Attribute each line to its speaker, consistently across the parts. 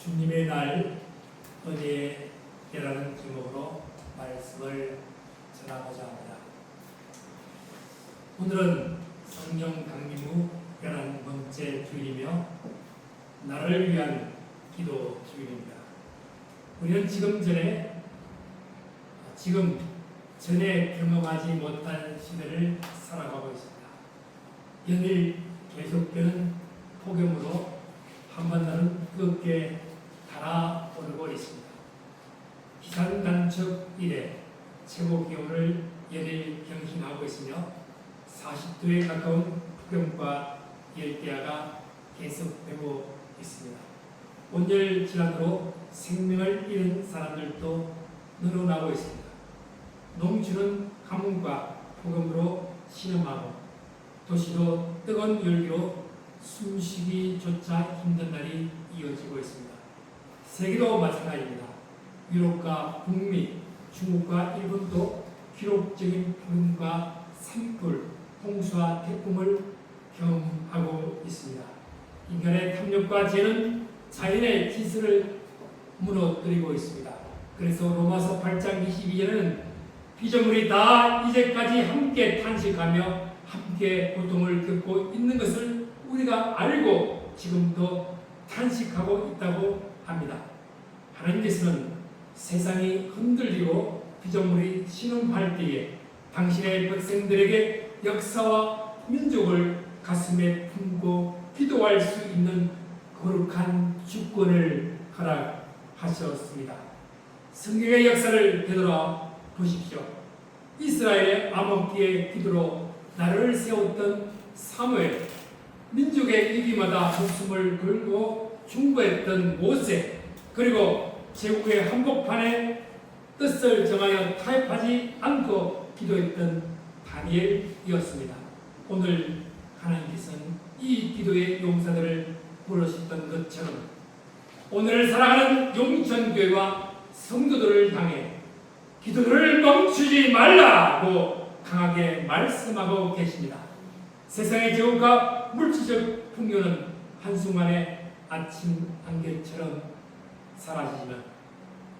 Speaker 1: 주님의 날 은혜라는 제목으로 말씀을 전하고자 합니다. 오늘은 성령 강림 후 11번째 주일이며 나를 위한 기도 주일입니다. 우리는 전에 경험하지 못한 시대를 살아가고 있습니다. 연일 계속되는 폭염으로 한반도는 뜨겁게 달아오르고 있습니다. 기상단축 이래 최고 기온을 연일 경신하고 있으며 40도에 가까운 폭염과 열대야가 계속되고 있습니다. 온열 질환으로 생명을 잃은 사람들도 늘어나고 있습니다. 농촌은 가뭄과 폭염으로 신음하고 도시도 뜨거운 열기로 숨쉬기조차 힘든 날이 이어지고 있습니다. 세계도 마찬가지입니다. 유럽과 북미, 중국과 일본도 기록적인 폭염과 산불, 홍수와 태풍을 경험하고 있습니다. 인간의 탐욕과 죄는 자연의 질서를 무너뜨리고 있습니다. 그래서 로마서 8장 22절에는 피조물이 다 이제까지 함께 탄식하며 함께 고통을 겪고 있는 것을 우리가 알고 지금도 탄식하고 있다고 합니다. 하나님께서는 세상이 흔들리고 피조물이 신음할 때에 당신의 백성들에게 역사와 민족을 가슴에 품고 기도할 수 있는 거룩한 주권을 허락하셨습니다. 성경의 역사를 되돌아 보십시오. 이스라엘의 암흑기의 기도로 나라를 세웠던 사무엘, 민족의 위기마다 목숨을 걸고 중보했던 모세, 그리고 제국의 한복판에 뜻을 정하여 타협하지 않고 기도했던 다니엘이었습니다. 오늘 하나님께서는 이 기도의 용사들을 부르셨던 것처럼 오늘을 살아가는 용천교회와 성도들을 향해 기도를 멈추지 말라고 강하게 말씀하고 계십니다. 세상의 제국과 물질적 풍요는 한순간에 아침 안개처럼 사라지지만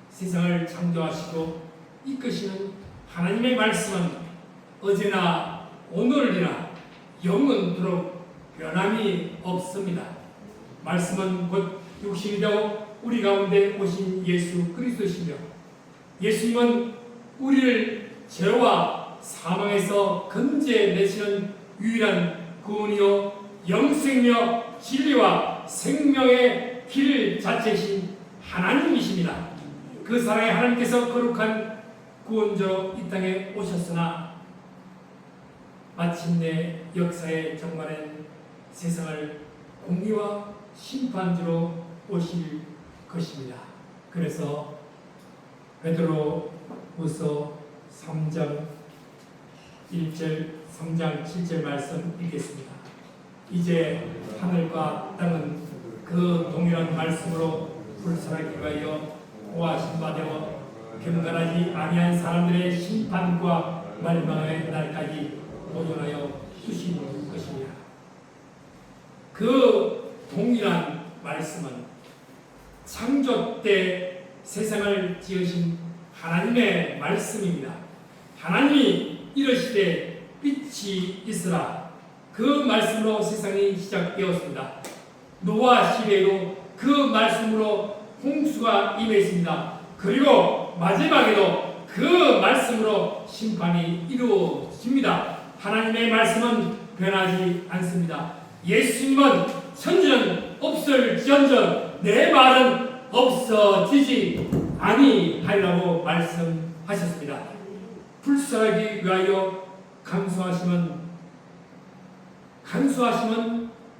Speaker 1: 세상을 창조하시고 이끄시는 하나님의 말씀은 어제나 오늘이나 영원토록 변함이 없습니다. 말씀은 곧 육신이 되어 우리 가운데 오신 예수 그리스도시며 예수님은 우리를 죄와 사망에서 건져내시는 유일한 구원이요 영생이며 진리와 생명의 길 자체이신 하나님이십니다. 그 사랑의 하나님께서 거룩한 구원자로 이 땅에 오셨으나 마침내 역사의 정말엔 세상을 공의와 심판주로 오실 것입니다. 그래서 베드로후서 3장 7절 말씀 읽겠습니다. 이제 하늘과 땅은 그 동일한 말씀으로 불살하기 위하여 고하신 바 되어 경건하지 아니한 사람들의 심판과 멸망의 날까지 도전하여 주신 것입니다. 그 동일한 말씀은 창조 때 세상을 지으신 하나님의 말씀입니다. 하나님이 이르시되 빛이 있으라. 그 말씀으로 세상이 시작되었습니다. 노아 시대에도 그 말씀으로 홍수가 임했습니다. 그리고 마지막에도 그 말씀으로 심판이 이루어집니다. 하나님의 말씀은 변하지 않습니다. 예수님은 천지는 없을지언정 내 말은 없어지지 아니하리라고 말씀하셨습니다. 불쌍하기 위하여 간수하심은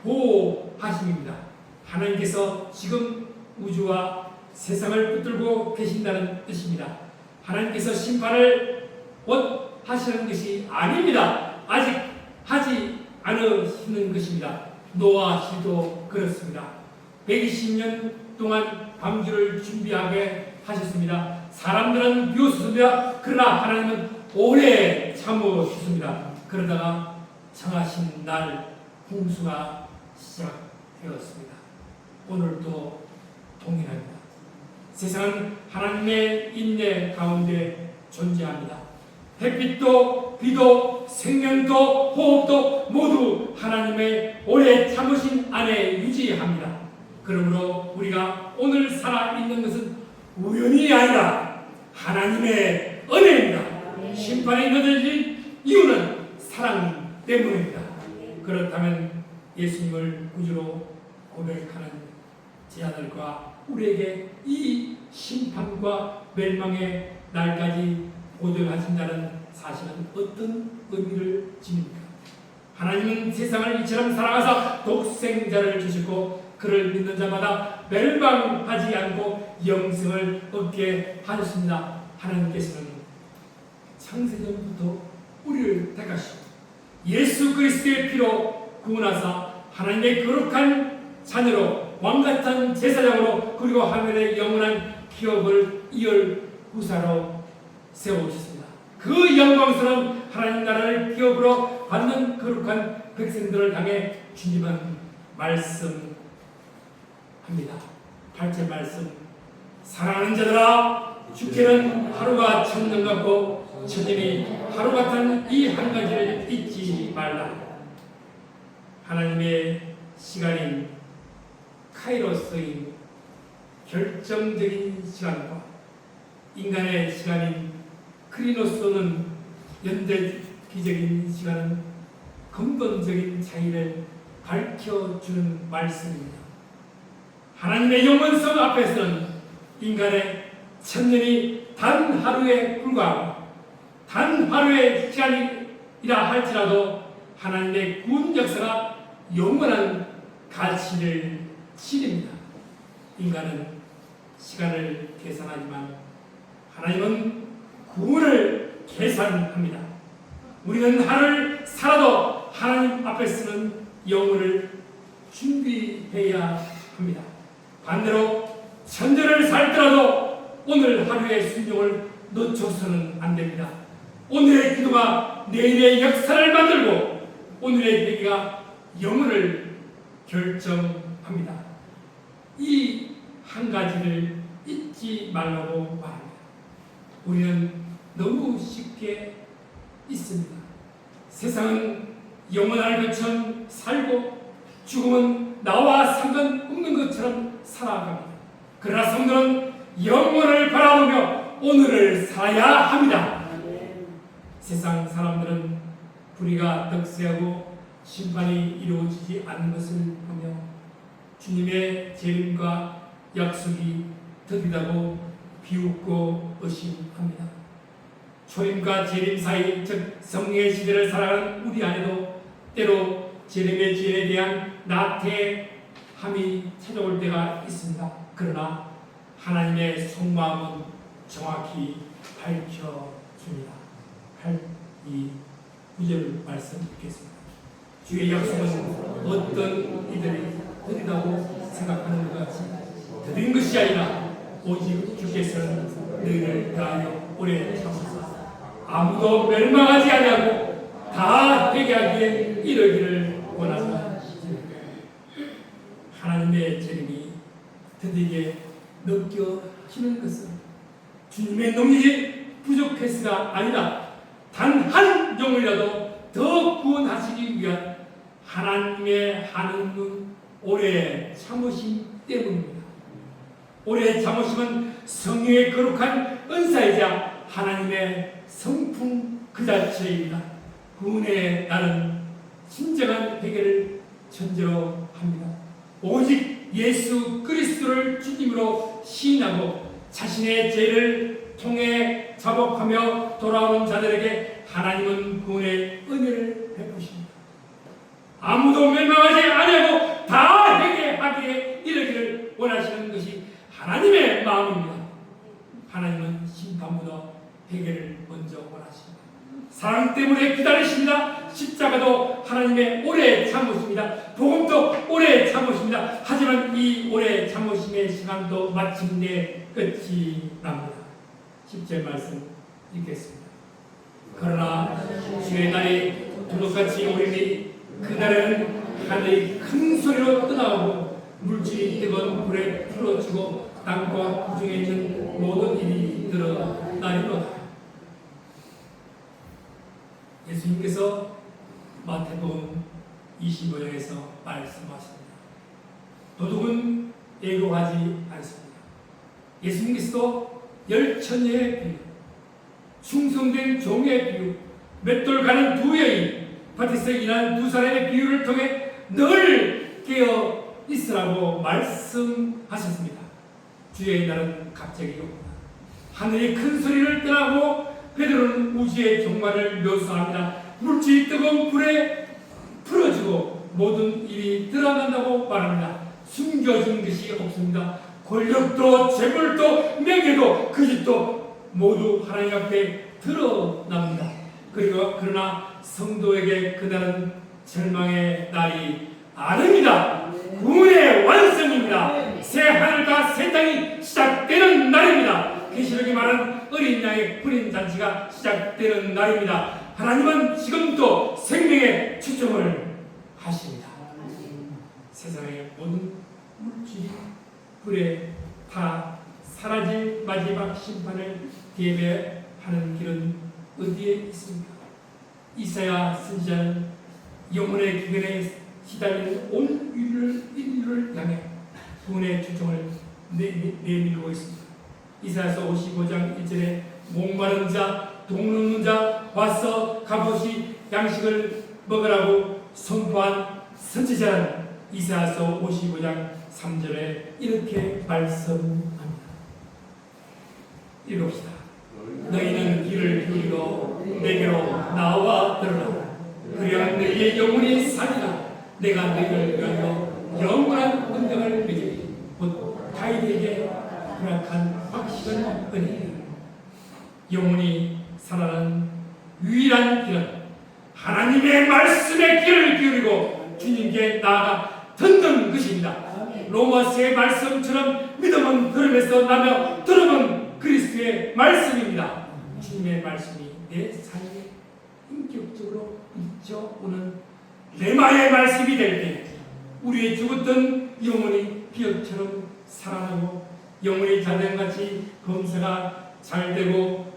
Speaker 1: 보호하심입니다. 하나님께서 지금 우주와 세상을 붙들고 계신다는 뜻입니다. 하나님께서 심판을 곧 하시는 것이 아닙니다. 아직 하지 않으시는 것입니다. 노아 시도 그렇습니다. 120년 동안 방주를 준비하게 하셨습니다. 사람들은 비웃습니다. 그러나 하나님은 오래 참으셨습니다. 그러다가 정하신 날 홍수가 시작되었습니다. 오늘도 동일합니다. 세상은 하나님의 인내 가운데 존재합니다. 햇빛도 비도 생명도 호흡도 모두 하나님의 오래 참으신 안에 유지합니다. 그러므로 우리가 오늘 살아있는 것은 우연이 아니라 하나님의 은혜입니다. 심판에 넘겨진 이유는 사랑 때문입니다. 그렇다면 예수님을 구주로 고백하는 제 아들과 우리에게 이 심판과 멸망의 날까지 보존하신다는 사실은 어떤 의미를 지닙니까? 하나님은 세상을 이처럼 사랑하사 독생자를 주시고 그를 믿는 자마다 멸망하지 않고 영생을 얻게 하셨습니다. 하나님께서는 창세전부터 우리를 택하시고 예수 그리스도의 피로 구원하사 하나님의 거룩한 자녀로 왕같은 제사장으로 그리고 하늘의 영원한 기업을 이을 후사로 세우셨습니다. 그 영광스러운 하나님 나라를 기업으로 받는 거룩한 백성들을 향해 주님은 말씀합니다. 8절 말씀, 사랑하는 자들아 주께는 하루가 천년 같고 천년이 하루 같은 이 한 가지를 잊지 말라. 하나님의 시간인 카이로스인 결정적인 시간과 인간의 시간인 크리노스는 연대기적인 시간은 근본적인 차이를 밝혀주는 말씀입니다. 하나님의 영원성 앞에서는 인간의 천년이 단 하루에 불과하고 단 하루의 시간이라 할지라도 하나님의 구원 역사가 영원한 가치를 지닙니다. 인간은 시간을 계산하지만 하나님은 구원을 계산합니다. 우리는 하루를 살아도 하나님 앞에서는 영혼을 준비해야 합니다. 반대로 천년을 살더라도 오늘 하루의 순종을 놓쳐서는 안 됩니다. 오늘의 기도가 내일의 역사를 만들고 오늘의 회개가 영혼을 결정합니다. 이 한 가지를 잊지 말라고 말합니다. 우리는 너무 쉽게 잊습니다. 세상은 영원할 것처럼 살고 죽음은 나와 상관없는 것처럼 살아갑니다. 그러나 성도는 영원을 바라보며 오늘을 살아야 합니다. 세상 사람들은 불의가 득세하고 심판이 이루어지지 않는 것을 보며 주님의 재림과 약속이 더디다고 비웃고 의심합니다. 초림과 재림 사이, 즉 성령의 시대를 살아가는 우리 안에도 때로 재림의 지연에 대한 나태함이 찾아올 때가 있습니다. 그러나 하나님의 속마음은 정확히 밝혀줍니다. 9절 말씀 읽겠습니다. 주의 약속은 어떤 이들이 더디다고 생각하는 것 같이 더딘 것이 아니라 오직 주께서는 너희를 대하여 오래 참으사 아무도 멸망하지 아니하고 다 회개하기에 이르기를 원하사. 하나님의 재림이 드디게 느껴지는 것은 주님의 능력이 부족해서가 아니라 단 한 영혼이라도 더 구원하시기 위한 하나님의 하는 오래 참으심 때문입니다. 오래 참으심은 성령의 거룩한 은사이자 하나님의 성품 그 자체입니다. 구원의 날은 진정한 회개를 전제로 합니다. 오직 예수 그리스도를 주님으로 시인하고 자신의 죄를 통해 자복하며 돌아오는 자들에게 하나님은 구원의 은혜를 베푸십니다. 아무도 멸망하지 아니하고 다 회개하기에 이르기를 원하시는 것이 하나님의 마음입니다. 하나님은 심판보다 회개를 먼저 원하십니다. 사랑 때문에 기다리십니다. 십자가도 하나님의 오래 참으십니다. 복음도 오래 참으십니다. 하지만 이 오래 참으심의 시간도 마침내 끝이 납니다. 10절 말씀 읽겠습니다. 그러나 주의 날이 두둑같이 오리니 그날에는 하늘이 큰 소리로 떠나오고 물질이 뜨거운 불에 풀어주고 땅과 그 중에 있는 모든 일이 드러나리로다. 예수님께서 마태복음 25장에서 말씀하십니다. 도둑은 애고하지 않습니다. 예수님께서도 열처녀의 비유, 충성된 종의 비유, 맷돌 가는 두 여인, 밭에서 일하는 두 사람의 비유를 통해 늘 깨어 있으라고 말씀하셨습니다. 주의 날은 갑자기 옵니다. 하늘이 큰 소리를 떠나고 베드로는 우주의 종말을 묘사합니다. 물질이 뜨거운 불에 풀어지고 모든 일이 드러난다고 말합니다. 숨겨진 것이 없습니다. 권력도 재물도 명예도 그 집도 모두 하나님 앞에 드러납니다. 그러나 성도에게 그날은 절망의 날이 아닙니다. 구원의 완성입니다. 새 하늘과 새 땅이 시작되는 날입니다. 계시록이 말하는 어린 양의 불임 잔치가 시작되는 날입니다. 하나님은 지금도 생명에 초점을 하십니다. 세상의 모든 물질이 불에 다 사라질 마지막 심판을 대비하는 길은 어디에 있습니까? 이사야 선지자는 영혼의 기근에 시달리는 온 인류를 향해 구원의 초점을 내밀고 있습니다. 이사야서 55장 1절에 목마른 자, 동르는 자 와서 값없이 양식을 먹으라고 선포한 선지자는 이사야서 55장 3절에 이렇게 말씀합니다. 읽읍시다. 너희는 귀를 기울이고 내게로 나와 들으라. 그래야 너희의 영혼이 살리라. 내가 너희를 위하여 영원한 은혜를 맺으리. 곧 다윗에게 허락한 확실한 은혜. 영혼이 살아나는 유일한 길은 하나님의 말씀에 귀를 기울이고 주님께 나아가 듣는 것입니다. 로마서의 말씀처럼 믿음은 들음에서 나며 들음은 그리스도의 말씀입니다. 주님의 말씀이 내 삶에 인격적으로 비춰오는 레마의 말씀이 될 때 우리의 죽었던 영혼이 기억처럼 살아나고 영혼이 자전같이 검사가 잘 되고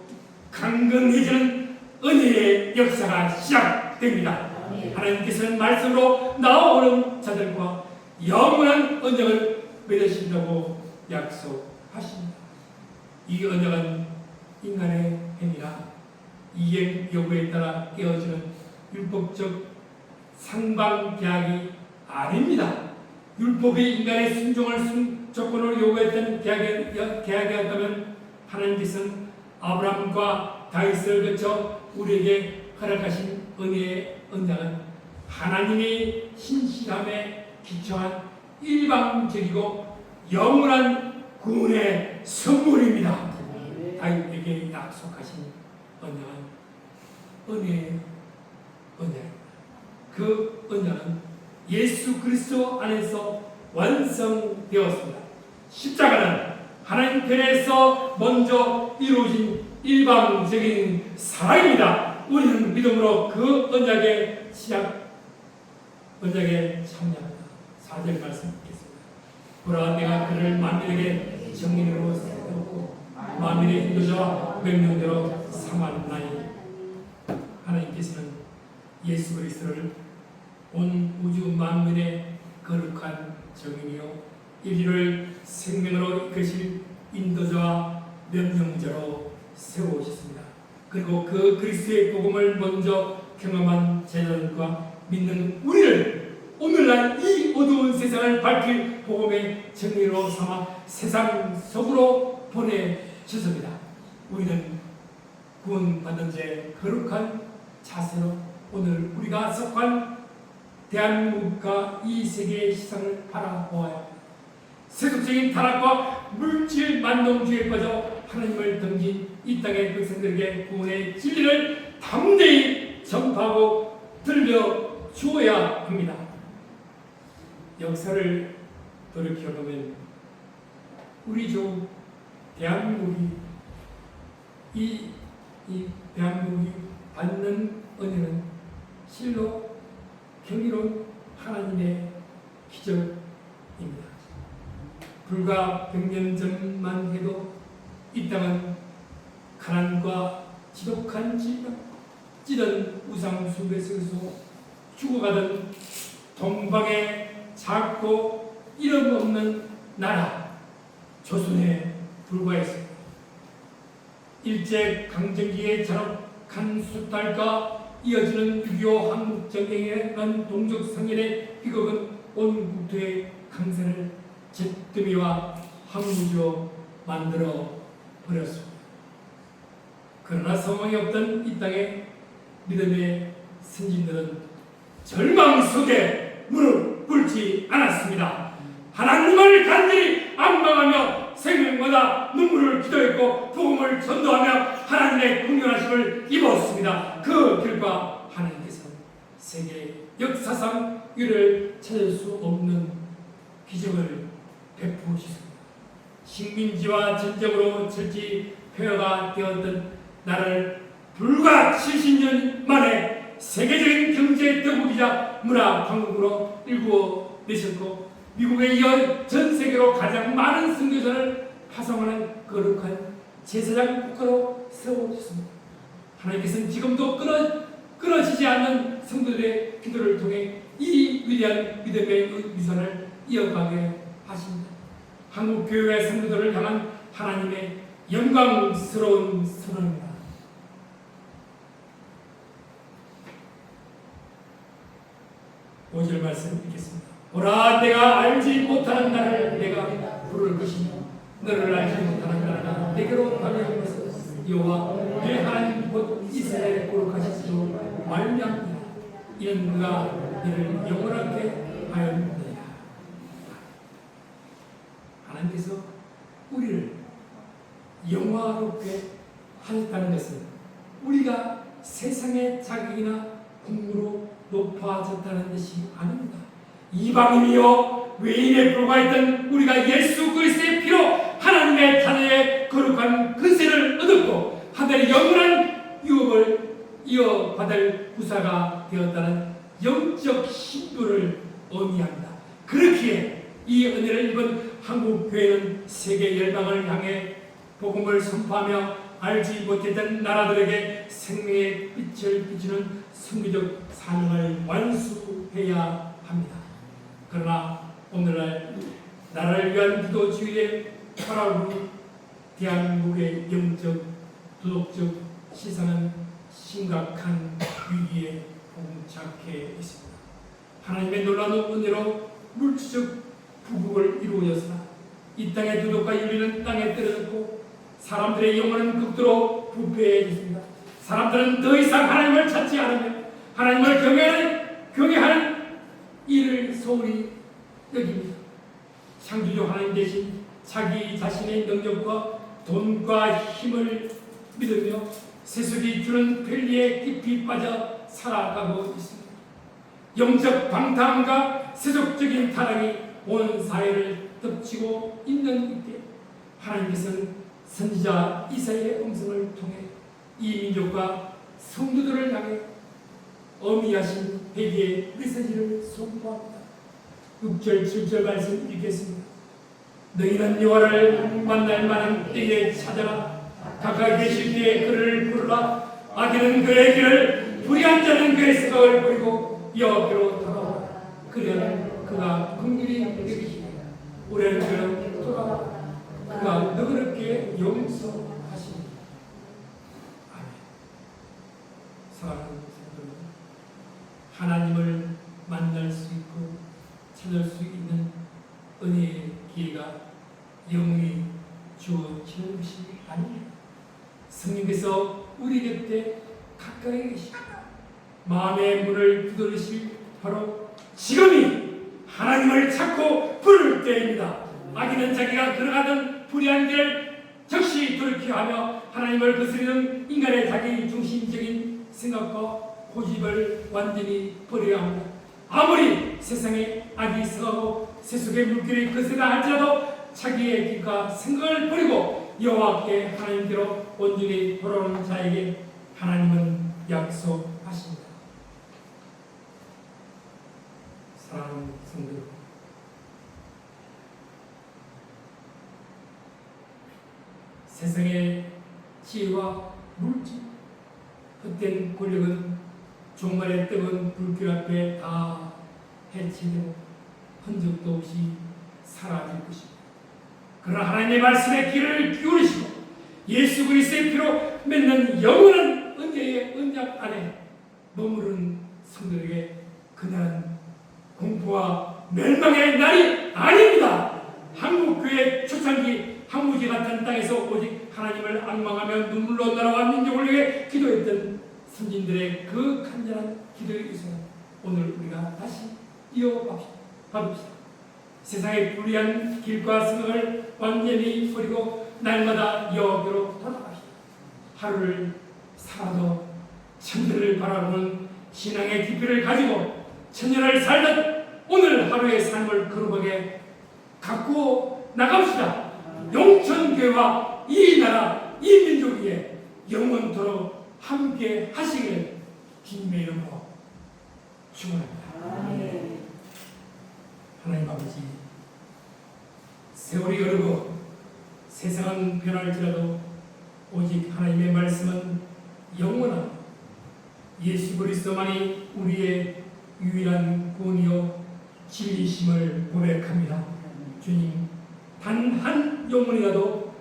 Speaker 1: 강건해지는 은혜의 역사가 시작됩니다. 하나님께서는 말씀으로 나오는 자들과 영원한 언약을 맺으신다고 약속하십니다. 이 언약은 인간의 행위라 이행 여부에 따라 깨어지는 율법적 상방계약이 아닙니다. 율법이 인간의 순종을 조건으로 요구했던 계약이었다면 하나님께서는 아브라함과 다윗을 거쳐 우리에게 허락하신 은혜의 언약은 하나님의 신실함에 기초한 일방적이고 영원한 구원의 선물입니다. 다윗에게 약속하신 언약은 은혜의 언약입니다. 그 언약은 예수 그리스도 안에서 완성되었습니다. 십자가는 하나님 편에서 먼저 이루어진 일방적인 사랑입니다. 우리는 믿음으로 그 언약에 참여합니다. 4절 말씀 듣겠습니다. 보라 내가 그를 만민에게 정인으로 세웠고 만민의 인도자와 명령대로 삼았나니. 하나님께서는 예수 그리스도를 온 우주 만민의 거룩한 정인이요 인류를 생명으로 이끄실 인도자와 명령자로 세우셨습니다. 그리고 그 그리스도의 복음을 먼저 경험한 제자들과 믿는 우리를 오늘날 이 어두운 세상을 밝힐 복음의 정리로 삼아 세상 속으로 보내주십니다. 우리는 구원받은 제 거룩한 자세로 오늘 우리가 속한 대한민국과 이 세계의 시선을 바라보아야 합니다. 세속적인 타락과 물질 만능주의에 빠져 하나님을 등진 이 땅의 백성들에게 구원의 진리를 담대히 전파하고 들려주어야 합니다. 역사를 돌이켜보면 우리 조 대한민국이 이 대한민국이 받는 은혜는 실로 경이로운 하나님의 기적입니다. 불과 100년 전만 해도 이 땅은 가난과 지독한 질병, 찌든 우상 숭배 속에서 죽어가던 동방의 작고 이름 없는 나라 조선에 불과했습니다. 일제강점기의 잔혹한 수탈과 이어지는 6.25 한국전쟁에 난 동족상인의 비극은 온 국토의 강산을 잿더미와 황무지로 만들어 버렸습니다. 그러나 소망이 없던 이 땅에 믿음의 선진들은 절망 속에 무릎 꿇지 않았습니다. 하나님을 간절히 안망하며 생명마다 눈물을 기도했고 복음을 전도하며 하나님의 긍휼하심을 입었습니다. 그 결과 하나님께서 세계 역사상 이를 찾을 수 없는 기적을 베푸셨습니다. 식민지와 전쟁으로 절지 폐허가 되었던 나라를 불과 70년 만에 세계적인 경제 대국이자 문화 강국으로 일구어 내셨고 미국에 이어 전 세계로 가장 많은 선교사를 파송하는 거룩한 제사장 국가로 세워주셨습니다. 하나님께서는 지금도 끊어지지 않는 성도들의 기도를 통해 이 위대한 믿음의 미선을 이어가게 하십니다. 한국교회의 성도들을 향한 하나님의 영광스러운 선언입니다. 5절 말씀 읽겠습니다. 보라, 내가 알지 못하는 나를 내가 부를 것이며 너를 알지 못하는 나라 내게로 달려올 것은 여호와 내 하나님 곧 이스라엘의 거룩하시기로 말미암으리라. 이는 그가 너를 영원하게 하였느니라. 하나님께서 우리를 영화롭게 하셨다는 것은 우리가 세상의 자격이나 공부로 높아졌다는 것이 아닙니다. 이방인이요 외인에 불과했던 우리가 예수 그리스도의 피로 하나님의 자녀의 거룩한 근세를 얻었고 하늘의 영원한 유업을 이어받을 부사가 되었다는 영적 신분을 의미합니다. 그렇기에 이 은혜를 입은 한국교회는 세계 열방을 향해 복음을 선포하며 알지 못했던 나라들에게 생명의 빛을 비추는 선교적 사명을 완수해야 합니다. 그러나 오늘날 나라를 위한 기도 주일에 파라오는 대한민국의 영적, 도덕적 시선은 심각한 위기에 봉착해 있습니다. 하나님의 놀라운 은혜로 물질적 부국을 이루어졌으나 이 땅의 도덕과 윤리는 땅에 떨어졌고 사람들의 영혼은 극도로 부패해졌습니다. 사람들은 더 이상 하나님을 찾지 않으며 하나님을 경외하는 일을 소홀히 여깁니다. 창조주 하나님 대신 자기 자신의 능력과 돈과 힘을 믿으며 세속이 주는 편리에 깊이 빠져 살아가고 있습니다. 영적 방탕과 세속적인 타락이 온 사회를 덮치고 있는 이때 하나님께서는 선지자 이사야의 음성을 통해 이 민족과 성도들을 향해 어미하신 회개의 메시지를 선포합니다. 6절 7절 말씀 읽겠습니다. 너희는 여호와를 만날 만한 때에 찾아라. 가까이 계실 때에 그를 부르라. 악인은 그의 길을 불의한 자는 그의 생각을 버리고 여호와께로 돌아오라. 그러면 그가 긍휼히 여기시리라. 우리는 그는 돌아오라. 그가 너그럽게 용서하시리라. 아멘. 사랑하는 성도들, 하나님을 만날 수 있고 찾을 수 있는 은혜의 기회가 영원히 주어지는 것이 아닙니다. 성령께서 우리 곁에 가까이 계시고 마음의 문을 두드리실 바로 지금이 하나님을 찾고 부를 때입니다. 악인은 자기가 걸어가던 불의한 길을 즉시 돌이켜하며 하나님을 거스르는 인간의 자기 중심적인 생각과 고집을 완전히 버려야 합니다. 아무리 세상에 악이 성하고 세속의 물길이 거세다 할지라도 자기의 길과 생각을 버리고 여호와께 하나님께로 온전히 돌아오는 자에게 하나님은 약속하십니다. 사랑하는 성도, 세상의 지혜와 물질, 헛된 권력은 종말의 뜨거운 불길 앞에 다 해체되고 흔적도 없이 사라질 것입니다. 그러나 하나님의 말씀에 귀를 기울이시고 예수 그리스도의 피로 맺는 영원한 은혜의 언약 안에 머무른 성도에게 그날은 공포와 멸망의 날이 아닙니다. 한국교회 초창기 항무지 같은 땅에서 오직 하나님을 악망하며 눈물로 나라와 민족을 위해 기도했던 선진들의 그 간절한 기도의 유산을 오늘 우리가 다시 이어갑시다. 세상의 불리한 길과 생각을 완전히 버리고 날마다 여호와께로 돌아갑시다. 하루를 살아도 천년을 바라보는 신앙의 깊이를 가지고 천년을 살던 오늘 하루의 삶을 거룩하게 갖고 나갑시다. 용천교회와 이 나라, 이 민족 위에 영원토록 함께 하시길 주님의 이름으로 축원합니다. 하나님 아버지, 세월이 흐르고 세상은 변할지라도 오직 하나님의 말씀은 영원한 예수 그리스도만이 우리의 유일한 구원이요 진리심을 고백합니다. 주님, 단 한 영혼이라도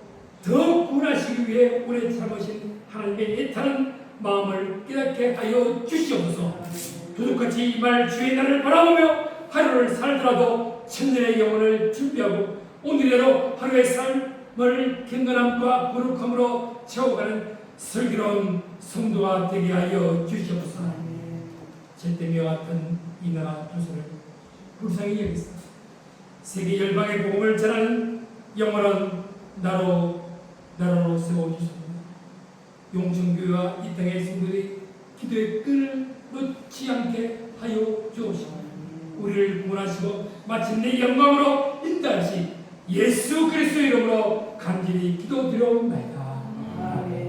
Speaker 1: 더 구원하시기 위해 오래 참으신 하나님의 애타는 마음을 깨닫게 하여 주시옵소서. 도둑같이 이 말 주의 날을 바라보며 하루를 살더라도 천년의 영혼을 준비하고 오늘이라도 하루의 삶을 경건함과 거룩함으로 채워가는 슬기로운 성도가 되게 하여 주시옵소서. 절대미와 같은 이 나라 조선을 불쌍히 여기소서. 세계 열방의 복음을 전하는 영원한 나라로 세워주십니다. 용천교회와 이 땅의 성도들이 기도의 끈을 놓지 않게 하여 주옵시고 우리를 구원하시고 마침내 영광으로 인도하시 예수 그리스도의 이름으로 간절히 기도드려옵나이다. 아멘.